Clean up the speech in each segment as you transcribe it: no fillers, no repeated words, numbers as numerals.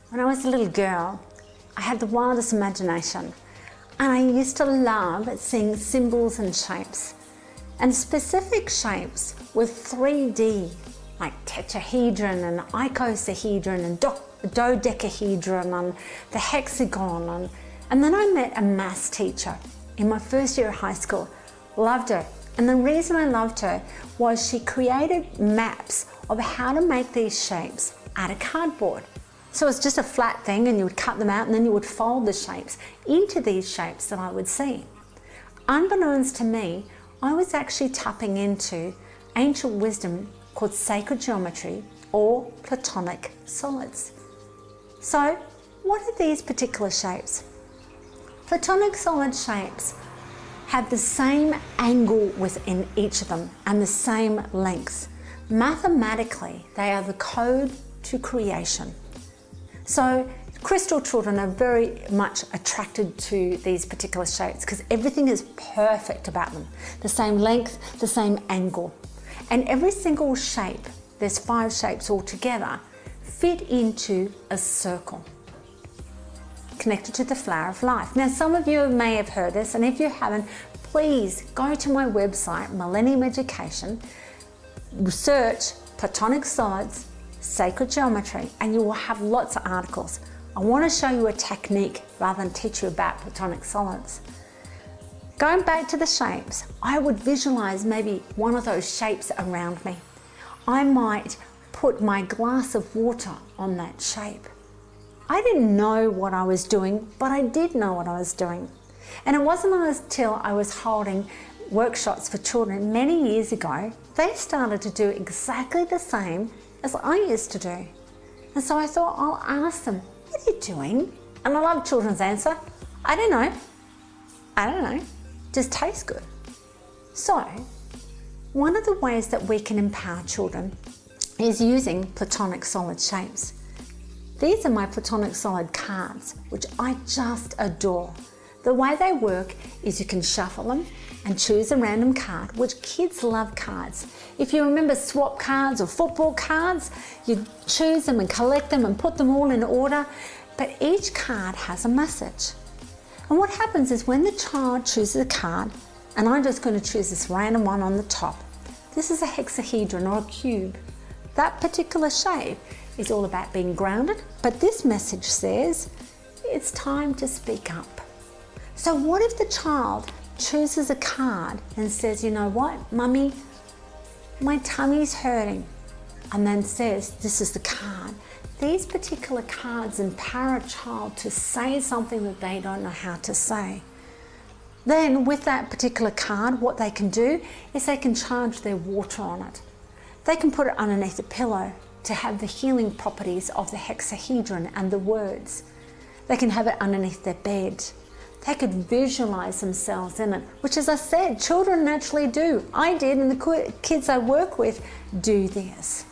When I was a little girl, I had the wildest imagination, and I used to love seeing symbols and shapes, and specific shapes with 3D, like tetrahedron and icosahedron and dodecahedron and the hexagon. And then I met a maths teacher in my first year of high school. Loved her. And the reason I loved her was she created maps of how to make these shapes out of cardboard. So it's just a flat thing, and you would cut them out, and then you would fold the shapes into these shapes that I would see. Unbeknownst to me, I was actually tapping into ancient wisdom called sacred geometry or Platonic solids. So what are these particular shapes? Platonic solid shapes have the same angle within each of them and the same length. Mathematically, they are the code to creation. So crystal children are very much attracted to these particular shapes because everything is perfect about them. The same length, the same angle. And every single shape, there's 5 shapes altogether, fit into a circle connected to the flower of life. Now, some of you may have heard this, and if you haven't, please go to my website, Millennium Education, search Platonic solids, sacred geometry, and you will have lots of articles. I want to show you a technique rather than teach you about Platonic solids. Going back to the shapes, I would visualize maybe one of those shapes around me. I might put my glass of water on that shape. I didn't know what I was doing, but I did know what I was doing. And it wasn't until I was holding workshops for children many years ago, they started to do exactly the same as I used to do. And so I thought, I'll ask them, what are you doing? And I love children's answer, I don't know, just tastes good. So, one of the ways that we can empower children is using Platonic solid shapes. These are my Platonic solid cards, which I just adore. The way they work is you can shuffle them and choose a random card, which kids love cards. If you remember swap cards or football cards, you choose them and collect them and put them all in order, but each card has a message. And what happens is when the child chooses a card, and I'm just going to choose this random one on the top. This is a hexahedron or a cube. That particular shape is all about being grounded, but this message says, it's time to speak up. So what if the child chooses a card and says, you know what, Mummy, my tummy's hurting, and then says, this is the card. These particular cards empower a child to say something that they don't know how to say. Then with that particular card, what they can do is they can charge their water on it. They can put it underneath a pillow to have the healing properties of the hexahedron and the words. They can have it underneath their bed. They could visualize themselves in it, which, as I said, children naturally do. I did, and the kids I work with do this.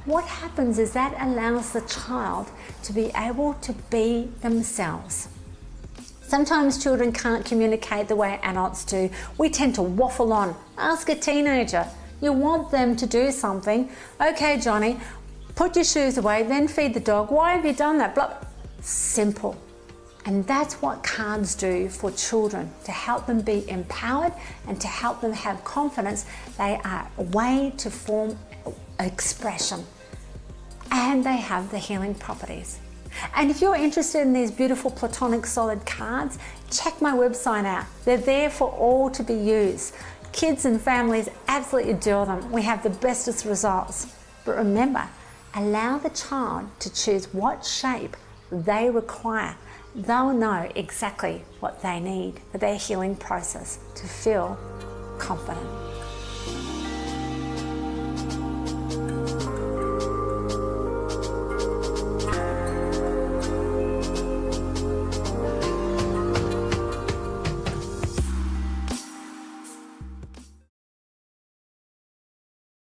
What happens is that allows the child to be able to be themselves. Sometimes children can't communicate the way adults do. We tend to waffle on. Ask a teenager. You want them to do something. Okay, Johnny, put your shoes away, then feed the dog. Why have you done that? Blah. Simple. And that's what cards do for children, to help them be empowered and to help them have confidence. They are a way to form expression, and they have the healing properties. And if you're interested in these beautiful Platonic solid cards, check my website out. They're there for all to be used. Kids and families absolutely adore them. We have the bestest results. But remember, allow the child to choose what shape they require. They'll know exactly what they need for their healing process to feel confident.